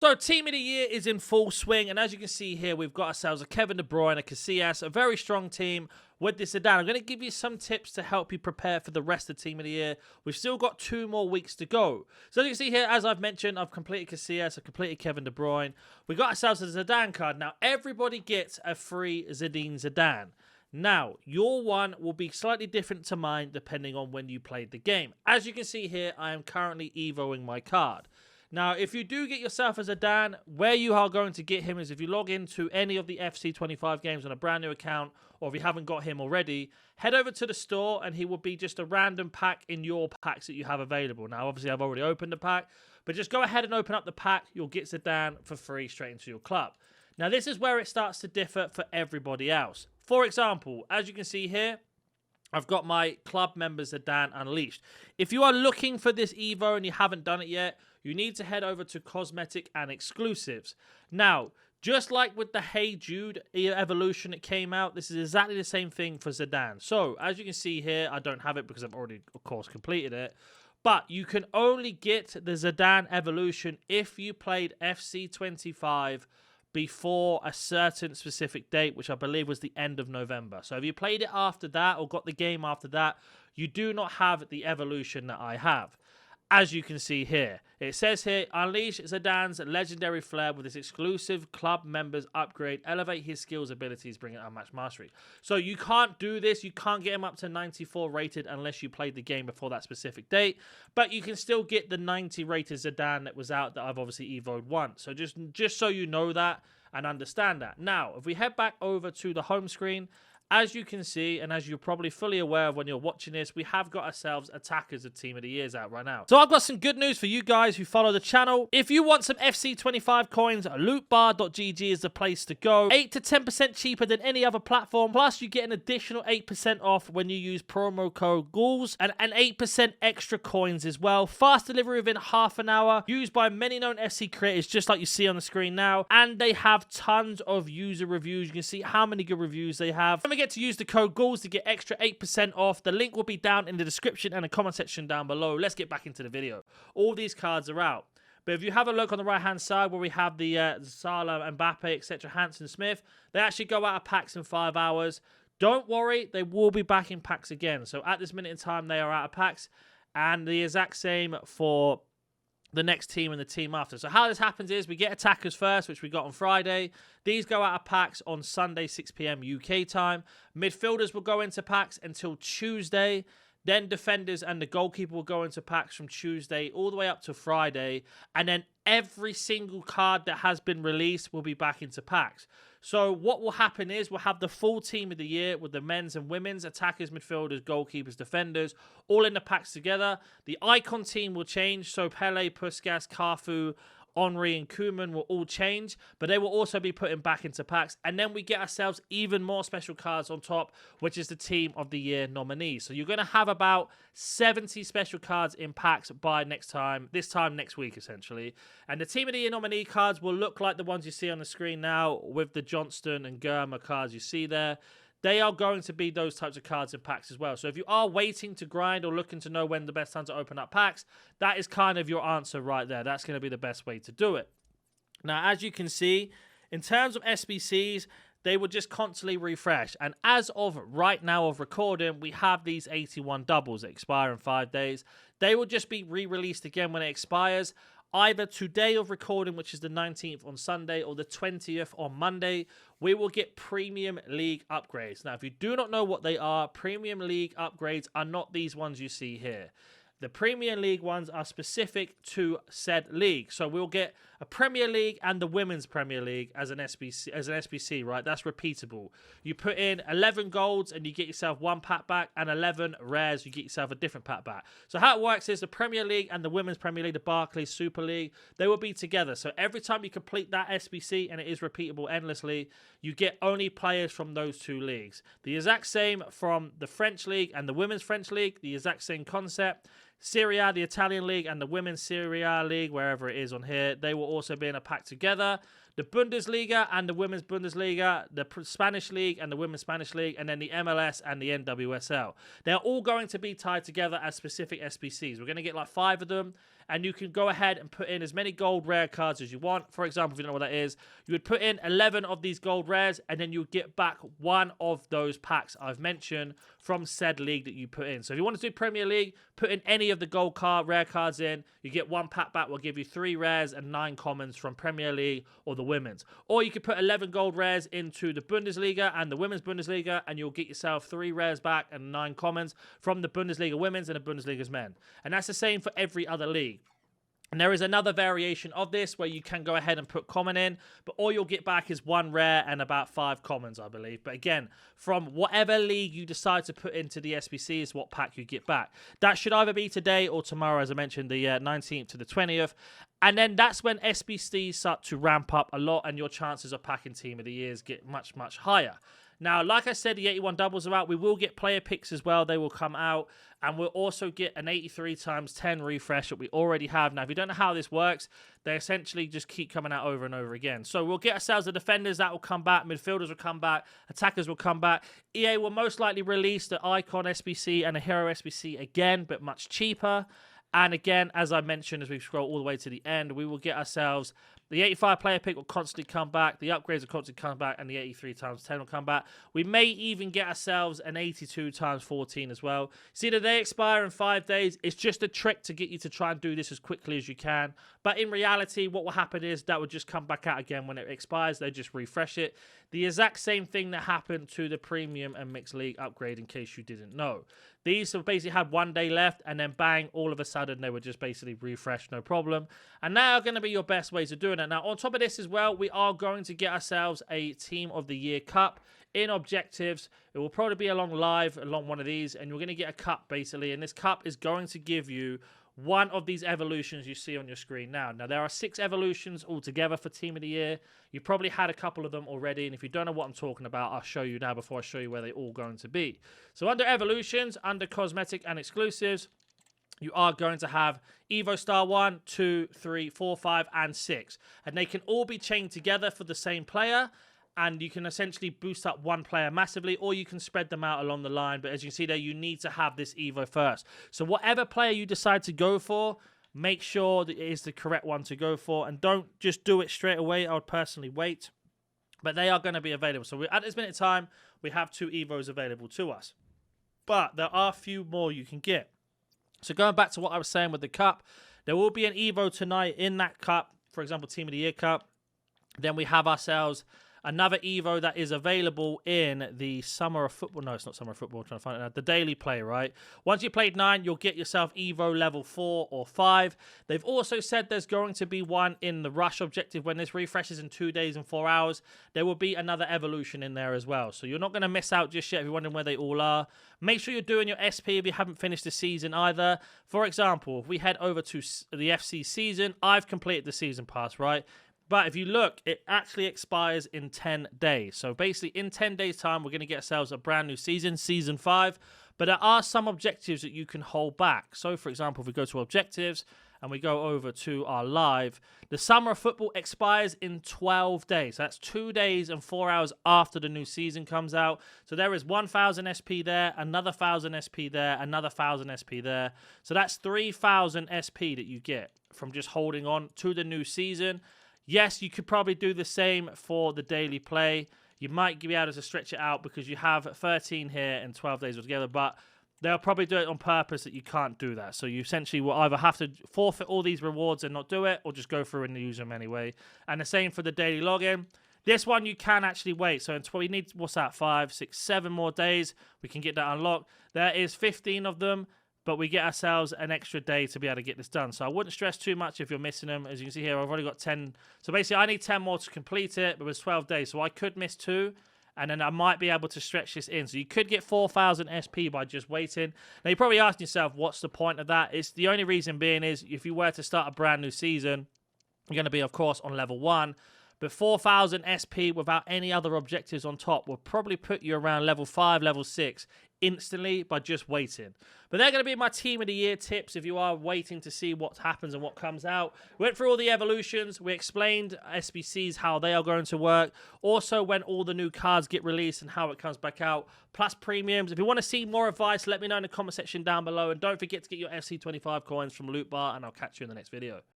So, Team of the Year is in full swing, and as you can see here, we've got ourselves a Kevin De Bruyne, a Casillas, a very strong team with this Zidane. I'm going to give you some tips to help you prepare for the rest of the Team of the Year. We've still got 2 more weeks to go. So, as you can see here, as I've mentioned, I've completed Casillas, I've completed Kevin De Bruyne. We got ourselves a Zidane card. Now, everybody gets a free Zidane. Now, your one will be slightly different to mine depending on when you played the game. As you can see here, I am currently evoing my card. Now, if you do get yourself a Zidane, where you are going to get him is if you log into any of the FC25 games on a brand new account, or if you haven't got him already, head over to the store and he will be just a random pack in your packs that you have available. Now, obviously, I've already opened the pack, but just go ahead and open up the pack. You'll get Zidane for free straight into your club. Now, this is where it starts to differ for everybody else. For example, as you can see here, I've got my club members Zidane unleashed. If you are looking for this Evo and you haven't done it yet, you need to head over to Cosmetic and Exclusives. Now, just like with the Hey Jude evolution that came out, this is exactly the same thing for Zidane. So, as you can see here, I don't have it because I've already, of course, completed it. But you can only get the Zidane evolution if you played FC25 before a certain specific date, which I believe was the end of November. So if you played it after that or got the game after that, you do not have the evolution that I have. As you can see here, it says here, unleash Zidane's legendary flair with this exclusive club members upgrade, elevate his skills, abilities, bring it unmatched mastery. So you can't do this, you can't get him up to 94 rated unless you played the game before that specific date, but you can still get the 90 rated Zidane that was out that I've obviously evoed once. So just so you know that and understand that. Now, if we head back over to the home screen, as you can see, and as you're probably fully aware of when you're watching this, we have got ourselves Attackers of Team of the Years out right now. So I've got some good news for you guys who follow the channel. If you want some FC25 coins, lootbar.gg is the place to go. 8 to 10% cheaper than any other platform. Plus, you get an additional 8% off when you use promo code GHOULS and 8% extra coins as well. Fast delivery within half an hour. Used by many known FC creators, just like you see on the screen now. And they have tons of user reviews. You can see how many good reviews they have. Get to use the code GHOULS to get extra 8% off. The link will be down in the description and the comment section down below. Let's get back into the video. All these cards are out. But if you have a look on the right-hand side where we have the Salah, Mbappe, etc., Hansen, Smith, they actually go out of packs in 5 hours. Don't worry, they will be back in packs again. So at this minute in time, they are out of packs. And the exact same for the next team and the team after. So how this happens is we get attackers first, which we got on Friday. These go out of packs on Sunday, 6 p.m. UK time. Midfielders will go into packs until Tuesday. Then defenders and the goalkeeper will go into packs from Tuesday all the way up to Friday. And then every single card that has been released will be back into packs. So what will happen is we'll have the full Team of the Year with the men's and women's, attackers, midfielders, goalkeepers, defenders, all in the packs together. The icon team will change. So Pele, Puskas, Cafu, Henry and Koeman will all change, but they will also be put back into packs. And then we get ourselves even more special cards on top, which is the Team of the Year nominees. So you're going to have about 70 special cards in packs by this time next week, essentially. And the Team of the Year nominee cards will look like the ones you see on the screen now with the Johnston and Germa cards you see there. They are going to be those types of cards in packs as well. So if you are waiting to grind or looking to know when the best time to open up packs, that is kind of your answer right there. That's going to be the best way to do it. Now, as you can see, in terms of SBCs, they will just constantly refresh. And as of right now of recording, we have these 81 doubles that expire in 5 days. They will just be re-released again when it expires. Either today of recording, which is the 19th on Sunday, or the 20th on Monday, we will get Premium League upgrades. Now, if you do not know what they are, Premium League upgrades are not these ones you see here. The Premier League ones are specific to said league. So we'll get a Premier League and the Women's Premier League as an SBC, right? That's repeatable. You put in 11 golds and you get yourself 1 pack back, and 11 rares, you get yourself a different pack back. So how it works is the Premier League and the Women's Premier League, the Barclays Super League, they will be together. So every time you complete that SBC, and it is repeatable endlessly, you get only players from those 2 leagues. The exact same from the French League and the Women's French League, the exact same concept. Serie A, the Italian League, and the Women's Serie A League, wherever it is on here, they will also be in a pack together. The Bundesliga and the Women's Bundesliga, the Spanish League and the Women's Spanish League, and then the MLS and the NWSL. They're all going to be tied together as specific SBCs. We're going to get like 5 of them, and you can go ahead and put in as many gold rare cards as you want. For example, if you don't know what that is, you would put in 11 of these gold rares, and then you would get back one of those packs I've mentioned from said league that you put in. So if you want to do Premier League, put in any of the gold rare cards in, you get one pack back. We'll give you 3 rares and 9 commons from Premier League or the women's. Or you could put 11 gold rares into the Bundesliga and the women's Bundesliga, and you'll get yourself 3 rares back and 9 commons from the Bundesliga women's and the Bundesliga's men. And that's the same for every other league. And there is another variation of this where you can go ahead and put common in, but all you'll get back is 1 rare and about 5 commons, I believe. But again, from whatever league you decide to put into the SBC is what pack you get back. That should either be today or tomorrow, as I mentioned, the 19th to the 20th. And then that's when SBCs start to ramp up a lot, and your chances of packing Team of the Years get much, much higher. Now, like I said, the 81 doubles are out. We will get player picks as well. They will come out. And we'll also get an 83 times 10 refresh that we already have. Now, if you don't know how this works, they essentially just keep coming out over and over again. So we'll get ourselves the defenders. That will come back. Midfielders will come back. Attackers will come back. EA will most likely release the Icon SBC and a Hero SBC again, but much cheaper. And again, as I mentioned, as we scroll all the way to the end, we will get ourselves the 85 player pick will constantly come back. The upgrades will constantly come back. And the 83 times 10 will come back. We may even get ourselves an 82 times 14 as well. See that they expire in 5 days. It's just a trick to get you to try and do this as quickly as you can. But in reality, what will happen is that will just come back out again when it expires. They just refresh it. The exact same thing that happened to the Premium and Mixed League upgrade, in case you didn't know. These have basically had 1 day left, and then bang, all of a sudden they were just basically refreshed, no problem. And they are going to be your best ways of doing it. Now, on top of this as well, we are going to get ourselves a Team of the Year Cup in objectives. It will probably be along one of these, and you're going to get a cup basically. And this cup is going to give you one of these evolutions you see on your screen now. Now, there are 6 evolutions altogether for Team of the Year. You probably had a couple of them already, and if you don't know what I'm talking about, I'll show you now before I show you where they're all going to be. So under evolutions, under cosmetic and exclusives, you are going to have Evo Star 1, 2, 3, 4, 5, and 6. And they can all be chained together for the same player. And you can essentially boost up one player massively, or you can spread them out along the line. But as you can see there, you need to have this Evo first. So whatever player you decide to go for, make sure that it is the correct one to go for. And don't just do it straight away. I would personally wait. But they are going to be available. So at this minute in time, we have 2 Evos available to us. But there are a few more you can get. So going back to what I was saying with the cup, there will be an Evo tonight in that cup. For example, Team of the Year Cup. Then we have ourselves another Evo that is available in the Summer of Football. No, it's not Summer of Football. I'm trying to find it now. The daily play, right? Once you played 9, you'll get yourself Evo level 4 or 5. They've also said there's going to be one in the Rush objective. When this refreshes in 2 days and 4 hours, there will be another evolution in there as well. So you're not going to miss out just yet if you're wondering where they all are. Make sure you're doing your SP if you haven't finished the season either. For example, if we head over to the FC season, I've completed the season pass, right? But if you look, it actually expires in 10 days. So basically, in 10 days' time, we're going to get ourselves a brand new season, Season 5. But there are some objectives that you can hold back. So, for example, if we go to objectives and we go over to our live, the Summer of Football expires in 12 days. So that's 2 days and 4 hours after the new season comes out. So there is 1,000 SP there, another 1,000 SP there, another 1,000 SP there. So that's 3,000 SP that you get from just holding on to the new season. Yes, you could probably do the same for the daily play. You might be able to stretch it out because you have 13 here and 12 days altogether, but they'll probably do it on purpose that you can't do that. So you essentially will either have to forfeit all these rewards and not do it, or just go through and use them anyway. And the same for the daily login. This one you can actually wait. So we need, what's that, 5, 6, 7 more days. We can get that unlocked. There is 15 of them. But we get ourselves an extra day to be able to get this done. So I wouldn't stress too much if you're missing them. As you can see here, I've already got 10. So basically, I need 10 more to complete it, but there's 12 days. So I could miss 2, and then I might be able to stretch this in. So you could get 4,000 SP by just waiting. Now, you're probably asking yourself, what's the point of that? It's the only reason being is if you were to start a brand new season, you're going to be, of course, on level 1. But 4,000 SP without any other objectives on top will probably put you around level 5, level 6, instantly by just waiting. But they're going to be my team of the year tips if you are waiting to see what happens and what comes out. We went through all the evolutions. We explained SBCs, how they are going to work. Also, when all the new cards get released and how it comes back out. Plus premiums. If you want to see more advice, let me know in the comment section down below. And don't forget to get your FC25 coins from Loot Bar, and I'll catch you in the next video.